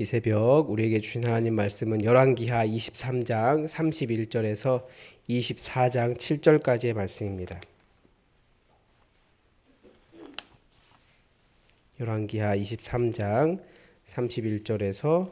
이 새벽 우리에게 주신 하나님 말씀은 열왕기하 23장 31절에서 24장 7절까지의 말씀입니다. 열왕기하 23장 31절에서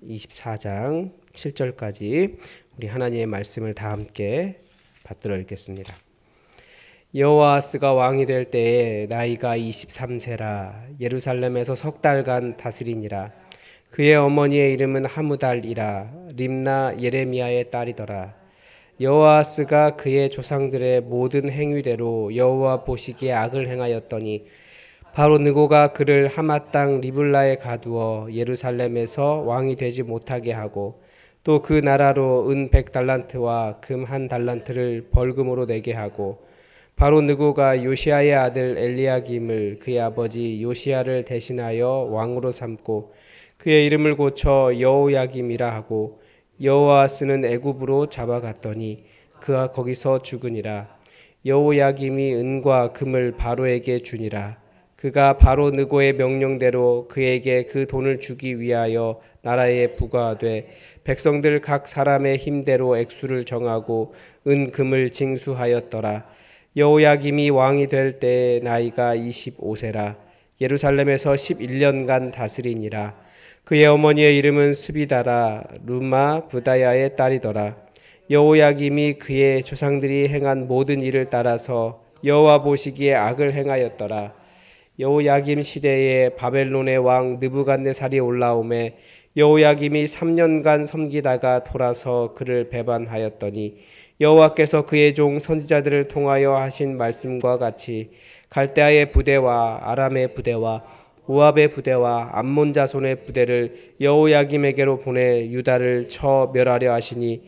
24장 7절까지 우리 하나님의 말씀을 다 함께 받들어 읽겠습니다. 여호아스가 왕이 될 때에 나이가 23세라 예루살렘에서 석 달간 다스리니라. 그의 어머니의 이름은 하무달이라 림나 예레미야의 딸이더라. 여호아스가 그의 조상들의 모든 행위대로 여호와 보시기에 악을 행하였더니 바로 느고가 그를 하마 땅 리블라에 가두어 예루살렘에서 왕이 되지 못하게 하고 또 그 나라로 은 100달란트와 금 1달란트를 벌금으로 내게 하고 바로 느고가 요시아의 아들 엘리야김을 그의 아버지 요시야를 대신하여 왕으로 삼고 그의 이름을 고쳐 여호야김이라 하고 여호아스는 애굽으로 잡아갔더니 그가 거기서 죽으니라. 여호야김이 은과 금을 바로에게 주니라. 그가 바로 느고의 명령대로 그에게 그 돈을 주기 위하여 나라에 부과하되 백성들 각 사람의 힘대로 액수를 정하고 은 금을 징수하였더라. 여호야김이 왕이 될 때 나이가 25세라 예루살렘에서 11년간 다스리니라. 그의 어머니의 이름은 스비다라 루마 부다야의 딸이더라. 여호야김이 그의 조상들이 행한 모든 일을 따라서 여호와 보시기에 악을 행하였더라. 여호야김 시대에 바벨론의 왕 느부갓네살이 올라오매 여호야김이 3년간 섬기다가 돌아서 그를 배반하였더니 여호와께서 그의 종 선지자들을 통하여 하신 말씀과 같이 갈대아의 부대와 아람의 부대와 모압의 부대와 암몬 자손의 부대를 여호야김에게로 보내 유다를 쳐 멸하려 하시니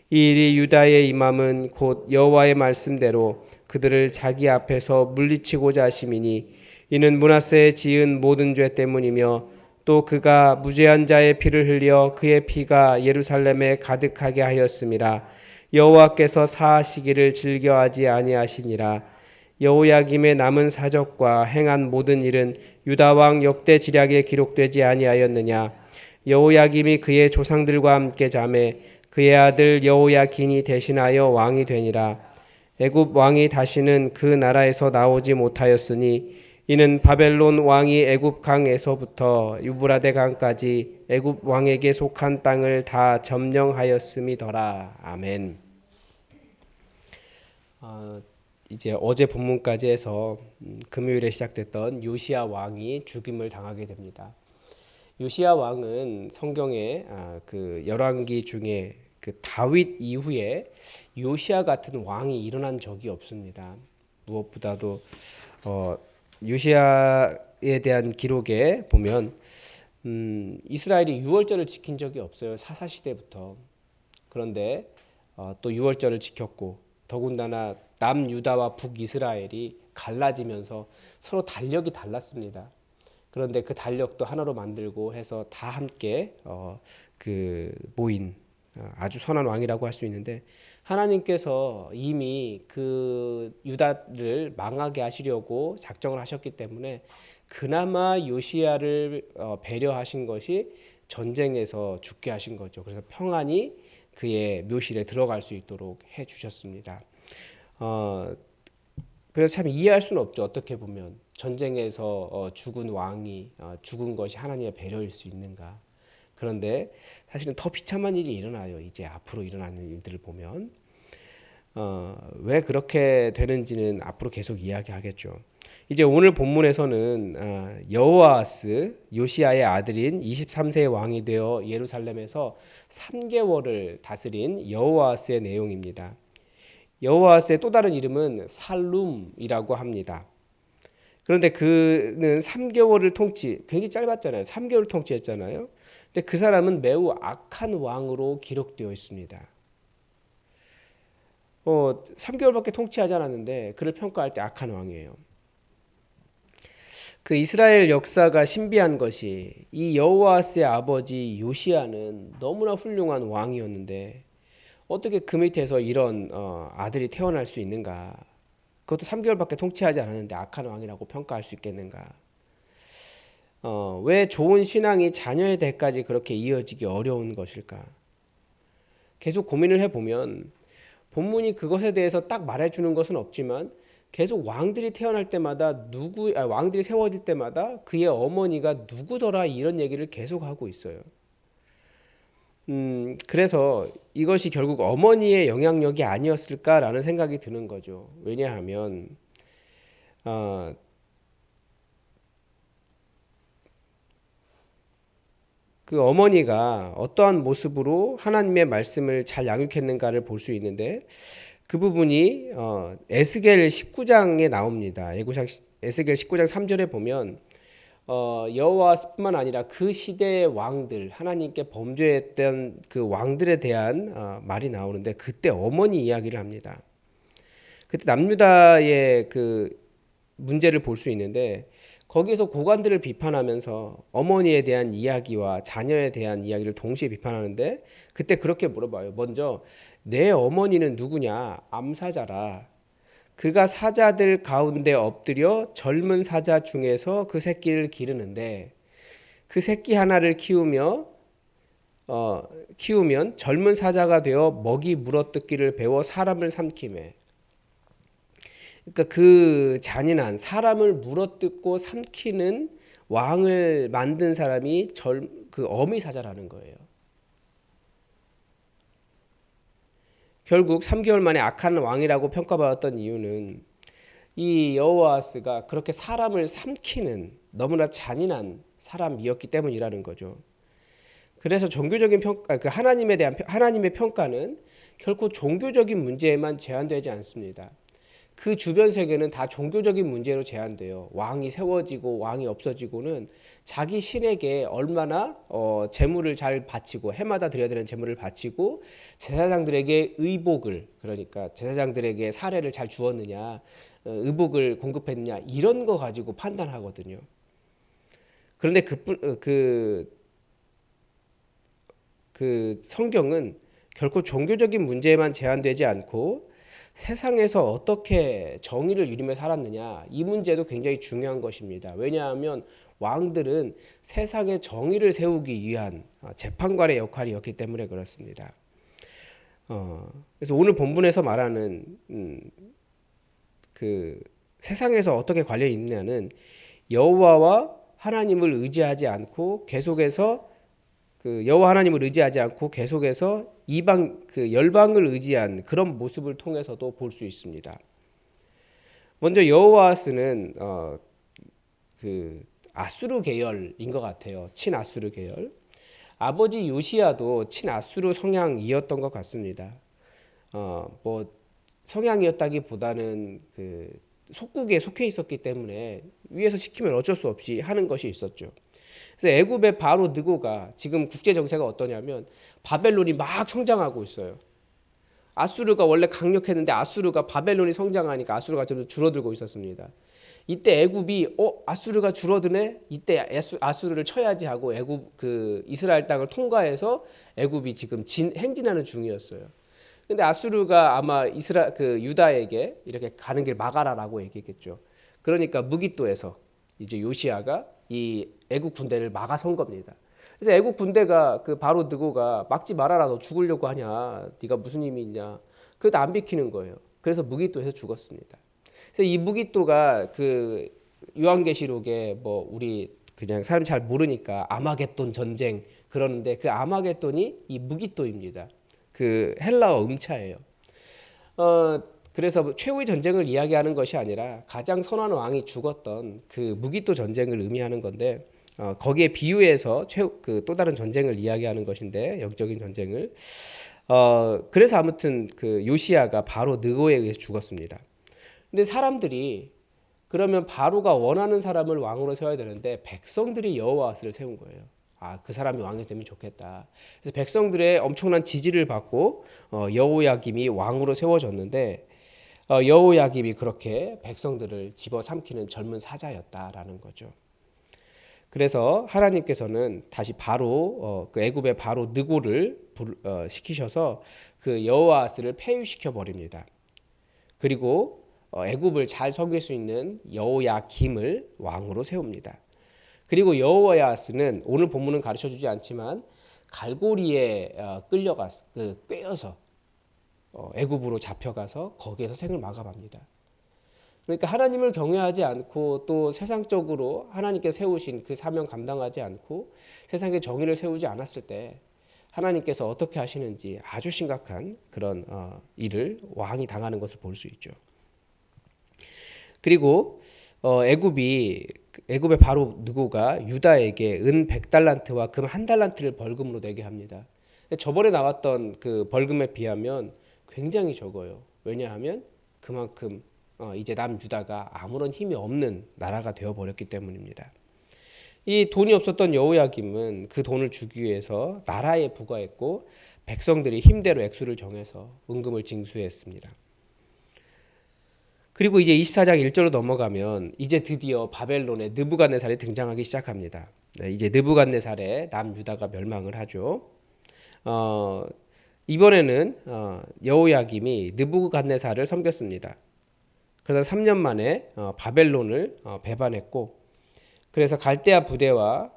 이 일이 유다에 임함은 곧 여호와의 말씀대로 그들을 자기 앞에서 물리치고자 하심이니 이는 므낫세에 지은 모든 죄 때문이며 또 그가 무죄한 자의 피를 흘려 그의 피가 예루살렘에 가득하게 하였음이라. 여호와께서 사하시기를 즐겨하지 아니하시니라. 여호야김의 남은 사적과 행한 모든 일은 유다 왕 역대 지략에 기록되지 아니하였느냐. 여호야김이 그의 조상들과 함께 자매 그의 아들 여호야긴이 대신하여 왕이 되니라. 애굽 왕이 다시는 그 나라에서 나오지 못하였으니 이는 바벨론 왕이 애굽 강에서부터 유브라데 강까지 애굽 왕에게 속한 땅을 다 점령하였음이더라. 아멘. 이제 어제 본문까지 해서 금요일에 시작됐던 요시야 왕이 죽임을 당하게 됩니다. 요시야 왕은 성경의 그 열왕기 중에 그 다윗 이후에 요시야 같은 왕이 일어난 적이 없습니다. 무엇보다도 요시야에 대한 기록에 보면 이스라엘이 유월절을 지킨 적이 없어요. 사사 시대부터. 그런데 또 유월절을 지켰고 더군다나 남유다와 북이스라엘이 갈라지면서 서로 달력이 달랐습니다. 그런데 그 달력도 하나로 만들고 해서 다 함께 그 모인 아주 선한 왕이라고 할 수 있는데 하나님께서 이미 그 유다를 망하게 하시려고 작정을 하셨기 때문에 그나마 요시야를 배려하신 것이 전쟁에서 죽게 하신 거죠. 그래서 평안히 그의 묘실에 들어갈 수 있도록 해주셨습니다. 그래서 참 이해할 수는 없죠. 어떻게 보면 전쟁에서 죽은 왕이 죽은 것이 하나님의 배려일 수 있는가. 그런데 사실은 더 비참한 일이 일어나요. 이제 앞으로 일어나는 일들을 보면 왜 그렇게 되는지는 앞으로 계속 이야기하겠죠. 이제 오늘 본문에서는 여호아스 요시야의 아들인 23세의 왕이 되어 예루살렘에서 3개월을 다스린 여호아스의 내용입니다. 여호아스의 또 다른 이름은 살룸이라고 합니다. 그런데 그는 3개월을 굉장히 짧았잖아요. 3개월 통치했잖아요. 근데 그 사람은 매우 악한 왕으로 기록되어 있습니다. 3개월밖에 통치하지 않았는데 그를 평가할 때 악한 왕이에요. 그 이스라엘 역사가 신비한 것이 이 여호아스의 아버지 요시야는 너무나 훌륭한 왕이었는데 어떻게 그 밑에서 이런 아들이 태어날 수 있는가? 그것도 3개월밖에 통치하지 않았는데 악한 왕이라고 평가할 수 있겠는가? 왜 좋은 신앙이 자녀의 대까지 그렇게 이어지기 어려운 것일까? 계속 고민을 해보면 본문이 그것에 대해서 딱 말해주는 것은 없지만 계속 왕들이 태어날 때마다 왕들이 세워질 때마다 그의 어머니가 누구더라 이런 얘기를 계속 하고 있어요. 그래서 이것이 결국 어머니의 영향력이 아니었을까라는 생각이 드는 거죠. 왜냐하면 그 어머니가 어떠한 모습으로 하나님의 말씀을 잘 양육했는가를 볼 수 있는데 그 부분이 에스겔 19장에 나옵니다. 에스겔 19장 3절에 보면 여호와뿐만 아니라 그 시대의 왕들, 하나님께 범죄했던 그 왕들에 대한 말이 나오는데 그때 어머니 이야기를 합니다. 그때 남유다의 그 문제를 볼 수 있는데 거기에서 고관들을 비판하면서 어머니에 대한 이야기와 자녀에 대한 이야기를 동시에 비판하는데 그때 그렇게 물어봐요. 먼저 내 어머니는 누구냐? 암사자라. 그가 사자들 가운데 엎드려 젊은 사자 중에서 그 새끼를 기르는데 그 새끼 하나를 키우면 젊은 사자가 되어 먹이 물어뜯기를 배워 사람을 삼키매. 그러니까 그 잔인한 사람을 물어뜯고 삼키는 왕을 만든 사람이 그 어미사자라는 거예요. 결국 3개월 만에 악한 왕이라고 평가받았던 이유는 이 여호아스가 그렇게 사람을 삼키는 너무나 잔인한 사람이었기 때문이라는 거죠. 그래서 종교적인 평가, 그 하나님의 평가는 결코 종교적인 문제에만 제한되지 않습니다. 그 주변 세계는 다 종교적인 문제로 제한돼요. 왕이 세워지고 왕이 없어지고는 자기 신에게 얼마나 제물을 잘 바치고 해마다 드려야 되는 제물을 바치고 제사장들에게 의복을, 그러니까 제사장들에게 사례를 잘 주었느냐, 의복을 공급했느냐 이런 거 가지고 판단하거든요. 그런데 그 성경은 결코 종교적인 문제에만 제한되지 않고 세상에서 어떻게 정의를 이루며 살았느냐 이 문제도 굉장히 중요한 것입니다. 왜냐하면 왕들은 세상에 정의를 세우기 위한 재판관의 역할이었기 때문에 그렇습니다. 그래서 오늘 본문에서 말하는 그 세상에서 어떻게 관련이 있느냐는 여호와와 하나님을 의지하지 않고 계속해서 여호와 하나님을 의지하지 않고 계속해서 이방 열방을 의지한 그런 모습을 통해서도 볼 수 있습니다. 먼저 여호아스는 그 아수르 계열인 것 같아요. 친아수르 계열. 아버지 요시야도 친아수르 성향이었던 것 같습니다. 뭐 성향이었다기보다는 그 속국에 속해 있었기 때문에 위에서 시키면 어쩔 수 없이 하는 것이 있었죠. 그래서 애굽의 바로 느고가 지금 국제 정세가 어떠냐면 바벨론이 막 성장하고 있어요. 아수르가 원래 강력했는데 아수르가 바벨론이 성장하니까 아수르가 좀 줄어들고 있었습니다. 이때 애굽이 아수르가 줄어드네. 이때 아수르를 쳐야지 하고 애굽 그 이스라엘 땅을 통과해서 애굽이 지금 행진하는 중이었어요. 근데 아수르가 아마 유다에게 이렇게 가는 길 막아라라고 얘기했겠죠. 그러니까 무깃도에서 이제 요시야가 이 애국 군대를 막아선 겁니다. 그래서 애국 군대가 그 바로 느고가 막지 말아라, 너 죽으려고 하냐, 네가 무슨 힘이 있냐, 그래도 안 비키는 거예요. 그래서 무깃도에서 죽었습니다. 그래서 이 무깃도가 그 요한계시록에 뭐 우리 그냥 사람 잘 모르니까 아마겟돈 전쟁 그러는데 그 아마겟돈이 이 무깃도입니다. 그 헬라어 음차예요. 그래서 최후의 전쟁을 이야기하는 것이 아니라 가장 선한 왕이 죽었던 그 무깃도 전쟁을 의미하는 건데 거기에 비유해서 또 다른 전쟁을 이야기하는 것인데 영적인 전쟁을 그래서 아무튼 그 요시야가 바로 느고에 의해서 죽었습니다. 근데 사람들이 그러면 바로가 원하는 사람을 왕으로 세워야 되는데 백성들이 여호와스를 세운 거예요. 그 사람이 왕이 되면 좋겠다. 그래서 백성들의 엄청난 지지를 받고 여호야김이 왕으로 세워졌는데 여호야김이 그렇게 백성들을 집어삼키는 젊은 사자였다라는 거죠. 그래서 하나님께서는 다시 바로 그 애굽의 바로 느고를 시키셔서 그 여호아스를 폐위시켜 버립니다. 그리고 애굽을 잘 섬길 수 있는 여호야김을 왕으로 세웁니다. 그리고 여호야스는 오늘 본문은 가르쳐주지 않지만 갈고리에 꿰어서 애굽으로 잡혀가서 거기에서 생을 마감합니다. 그러니까 하나님을 경외하지 않고 또 세상적으로 하나님께 세우신 그 사명 감당하지 않고 세상의 정의를 세우지 않았을 때 하나님께서 어떻게 하시는지 아주 심각한 그런 일을 왕이 당하는 것을 볼 수 있죠. 그리고 애굽의 바로 느고가 유다에게 은 100달란트와 금 1달란트를 벌금으로 내게 합니다. 저번에 나왔던 그 벌금에 비하면 굉장히 적어요. 왜냐하면 그만큼 이제 남유다가 아무런 힘이 없는 나라가 되어버렸기 때문입니다. 이 돈이 없었던 여호야김은 그 돈을 주기 위해서 나라에 부과했고 백성들이 힘대로 액수를 정해서 은금을 징수했습니다. 그리고 이제 24장 1절로 넘어가면 이제 드디어 바벨론의 느부갓네살이 등장하기 시작합니다. 이제 느부갓네살의 남유다가 멸망을 하죠. 이번에는 여호야김이 느부갓네살을 섬겼습니다. 그러다 3년 만에 바벨론을 배반했고, 그래서 갈대아 부대와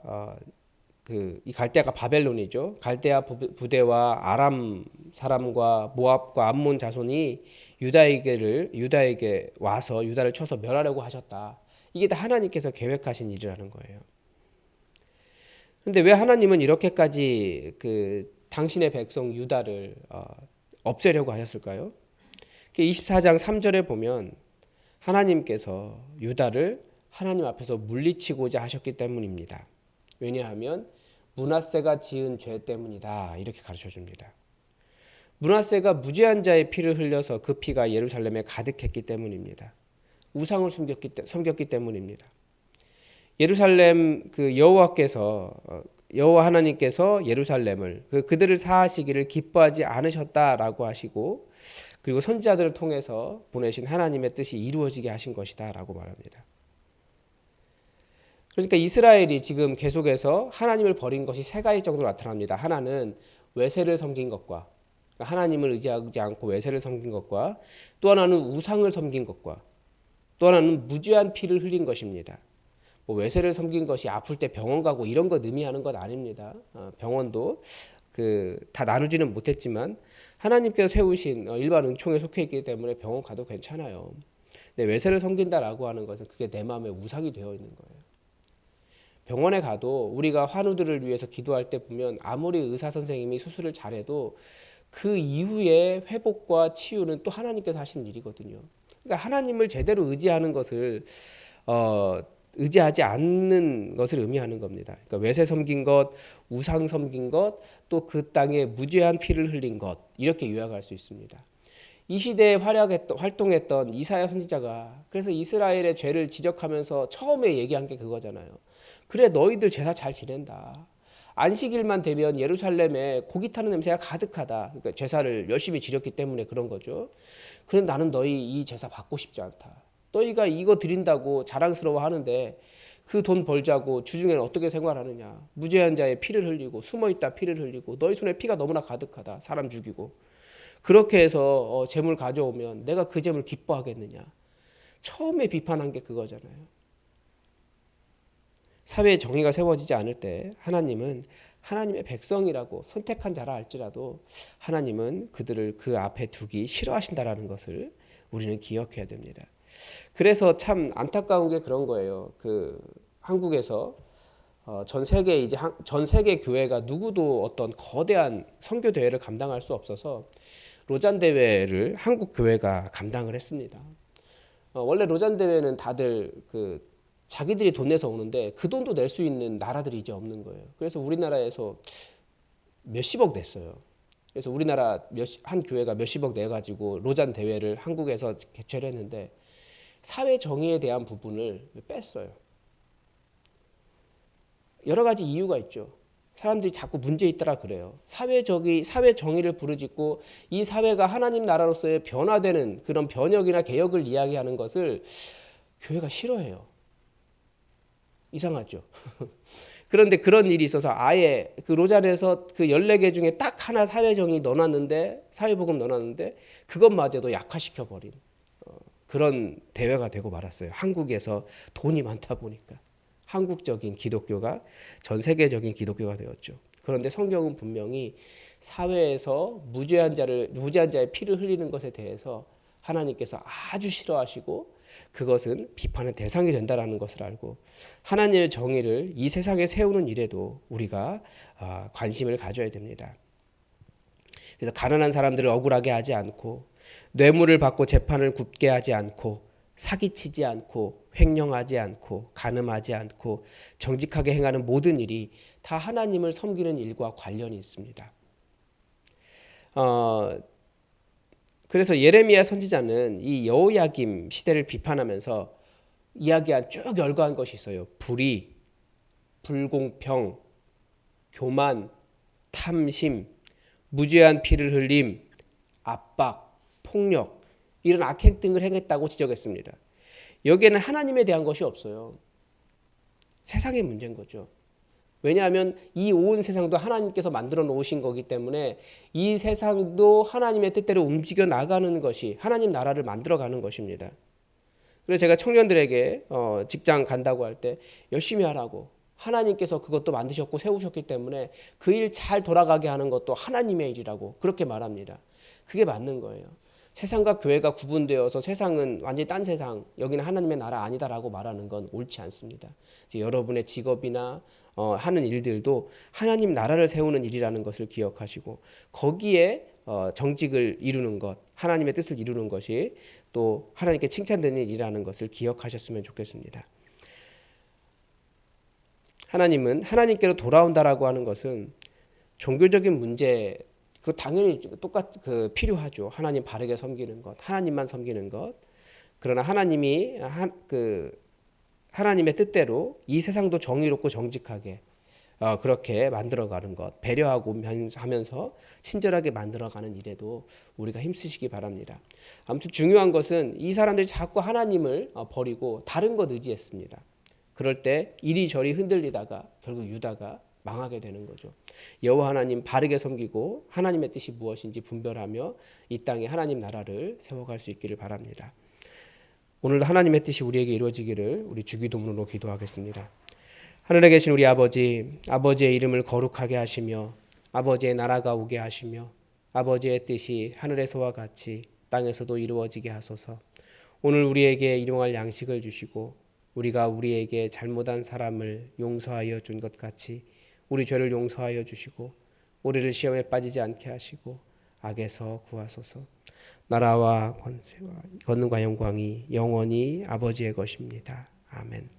이 갈대아가 바벨론이죠. 갈대아 부대와 아람 사람과 모압과 암몬 자손이 유다에게 와서 유다를 쳐서 멸하려고 하셨다. 이게 다 하나님께서 계획하신 일이라는 거예요. 그런데 왜 하나님은 이렇게까지 당신의 백성 유다를 없애려고 하셨을까요? 24장 3절에 보면 하나님께서 유다를 하나님 앞에서 물리치고자 하셨기 때문입니다. 왜냐하면 므낫세가 지은 죄 때문이다. 이렇게 가르쳐 줍니다. 므낫세가 무죄한 자의 피를 흘려서 그 피가 예루살렘에 가득했기 때문입니다. 우상을 섬겼기 때문입니다. 예루살렘 여호와 하나님께서 예루살렘을 그들을 사하시기를 기뻐하지 않으셨다라고 하시고, 그리고 선지자들을 통해서 보내신 하나님의 뜻이 이루어지게 하신 것이다라고 말합니다. 그러니까 이스라엘이 지금 계속해서 하나님을 버린 것이 세 가지 정도로 나타납니다. 하나는 외세를 섬긴 것과, 그러니까 하나님을 의지하지 않고 외세를 섬긴 것과, 또 하나는 우상을 섬긴 것과, 또 하나는 무죄한 피를 흘린 것입니다. 외세를 섬긴 것이 아플 때 병원 가고 이런 것 의미하는 것 아닙니다. 병원도 다 나누지는 못했지만 하나님께서 세우신 일반 은총에 속해 있기 때문에 병원 가도 괜찮아요. 근데 외세를 섬긴다라고 하는 것은 그게 내 마음에 우상이 되어 있는 거예요. 병원에 가도 우리가 환우들을 위해서 기도할 때 보면 아무리 의사 선생님이 수술을 잘해도 그 이후에 회복과 치유는 또 하나님께서 하신 일이거든요. 그러니까 하나님을 제대로 의지하는 것을 의지하지 않는 것을 의미하는 겁니다. 그러니까 외세 섬긴 것, 우상 섬긴 것, 또 그 땅에 무죄한 피를 흘린 것, 이렇게 요약할 수 있습니다. 이 시대에 활동했던 이사야 선지자가 그래서 이스라엘의 죄를 지적하면서 처음에 얘기한 게 그거잖아요. 그래, 너희들 제사 잘 지낸다. 안식일만 되면 예루살렘에 고기 타는 냄새가 가득하다. 그러니까 제사를 열심히 지렸기 때문에 그런 거죠. 그런데 나는 너희 이 제사 받고 싶지 않다. 너희가 이거 드린다고 자랑스러워 하는데 그 돈 벌자고 주중에는 어떻게 생활하느냐. 무죄한 자의 피를 흘리고 숨어있다 피를 흘리고 너희 손에 피가 너무나 가득하다. 사람 죽이고. 그렇게 해서 재물 가져오면 내가 그 재물 기뻐하겠느냐. 처음에 비판한 게 그거잖아요. 사회의 정의가 세워지지 않을 때 하나님은 하나님의 백성이라고 선택한 자라 할지라도 하나님은 그들을 그 앞에 두기 싫어하신다라는 것을 우리는 기억해야 됩니다. 그래서 참 안타까운 게 그런 거예요. 한국에서 전 세계 교회가 누구도 어떤 거대한 선교 대회를 감당할 수 없어서 로잔 대회를 한국 교회가 감당을 했습니다. 원래 로잔 대회는 다들 자기들이 돈 내서 오는데 그 돈도 낼 수 있는 나라들이 이제 없는 거예요. 그래서 우리나라에서 몇십억 냈어요. 그래서 우리나라 한 교회가 몇십억 내가지고 로잔 대회를 한국에서 개최를 했는데 사회 정의에 대한 부분을 뺐어요. 여러 가지 이유가 있죠. 사람들이 자꾸 문제 있더라 그래요. 사회 정의를 부르짖고 이 사회가 하나님 나라로서의 변화되는 그런 변혁이나 개혁을 이야기하는 것을 교회가 싫어해요. 이상하죠. 그런데 그런 일이 있어서 아예 로잔에서 14개 중에 딱 하나 사회정의 넣어놨는데, 사회복음 넣어놨는데 그것마저도 약화시켜버린 그런 대회가 되고 말았어요. 한국에서 돈이 많다 보니까 한국적인 기독교가 전 세계적인 기독교가 되었죠. 그런데 성경은 분명히 사회에서 무죄한 자의 피를 흘리는 것에 대해서 하나님께서 아주 싫어하시고 그것은 비판의 대상이 된다라는 것을 알고 하나님의 정의를 이 세상에 세우는 일에도 우리가 관심을 가져야 됩니다. 그래서 가난한 사람들을 억울하게 하지 않고 뇌물을 받고 재판을 굽게 하지 않고 사기치지 않고 횡령하지 않고 간음하지 않고 정직하게 행하는 모든 일이 다 하나님을 섬기는 일과 관련이 있습니다. 그래서 예레미야 선지자는 이 여호야김 시대를 비판하면서 이야기한 쭉 열거한 것이 있어요. 불의, 불공평, 교만, 탐심, 무죄한 피를 흘림, 압박, 폭력 이런 악행 등을 행했다고 지적했습니다. 여기에는 하나님에 대한 것이 없어요. 세상의 문제인 거죠. 왜냐하면 이 온 세상도 하나님께서 만들어 놓으신 거기 때문에 이 세상도 하나님의 뜻대로 움직여 나가는 것이 하나님 나라를 만들어가는 것입니다. 그래서 제가 청년들에게 직장 간다고 할 때 열심히 하라고 하나님께서 그것도 만드셨고 세우셨기 때문에 그 일 잘 돌아가게 하는 것도 하나님의 일이라고 그렇게 말합니다. 그게 맞는 거예요. 세상과 교회가 구분되어서 세상은 완전히 딴 세상, 여기는 하나님의 나라 아니다라고 말하는 건 옳지 않습니다. 여러분의 직업이나 하는 일들도 하나님 나라를 세우는 일이라는 것을 기억하시고 거기에 정직을 이루는 것, 하나님의 뜻을 이루는 것이 또 하나님께 칭찬되는 일이라는 것을 기억하셨으면 좋겠습니다. 하나님은 하나님께로 돌아온다라고 하는 것은 종교적인 문제 그 당연히 필요하죠. 하나님 바르게 섬기는 것, 하나님만 섬기는 것. 그러나 하나님이 하나님의 뜻대로 이 세상도 정의롭고 정직하게 그렇게 만들어가는 것, 배려하고 하면서 친절하게 만들어가는 일에도 우리가 힘쓰시기 바랍니다. 아무튼 중요한 것은 이 사람들이 자꾸 하나님을 버리고 다른 것 의지했습니다. 그럴 때 이리저리 흔들리다가 결국 유다가 망하게 되는 거죠. 여호와 하나님 바르게 섬기고 하나님의 뜻이 무엇인지 분별하며 이 땅에 하나님 나라를 세워갈 수 있기를 바랍니다. 오늘도 하나님의 뜻이 우리에게 이루어지기를 우리 주기도문으로 기도하겠습니다. 하늘에 계신 우리 아버지, 아버지의 이름을 거룩하게 하시며 아버지의 나라가 오게 하시며 아버지의 뜻이 하늘에서와 같이 땅에서도 이루어지게 하소서. 오늘 우리에게 일용할 양식을 주시고 우리가 우리에게 잘못한 사람을 용서하여 준 것 같이 우리 죄를 용서하여 주시고 우리를 시험에 빠지지 않게 하시고 악에서 구하소서. 나라와 권세와 권능과 영광이 영원히 아버지의 것입니다. 아멘.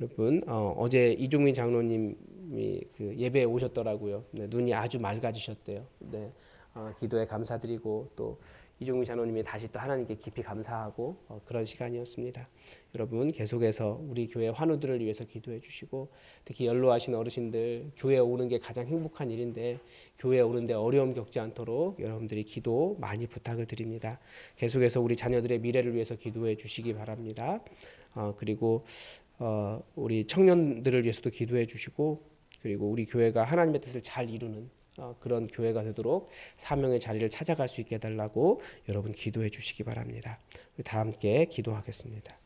여러분 어제 이종민 장로님이 그 예배에 오셨더라고요. 네, 눈이 아주 맑아지셨대요. 네, 기도에 감사드리고 또 이종민 장로님이 다시 또 하나님께 깊이 감사하고 그런 시간이었습니다. 여러분 계속해서 우리 교회 환우들을 위해서 기도해 주시고 특히 연로하신 어르신들 교회에 오는 게 가장 행복한 일인데 교회에 오는데 어려움 겪지 않도록 여러분들이 기도 많이 부탁을 드립니다. 계속해서 우리 자녀들의 미래를 위해서 기도해 주시기 바랍니다. 그리고 우리 청년들을 위해서도 기도해 주시고 그리고 우리 교회가 하나님의 뜻을 잘 이루는 그런 교회가 되도록 사명의 자리를 찾아갈 수 있게 해달라고 여러분 기도해 주시기 바랍니다. 우리 다 함께 기도하겠습니다.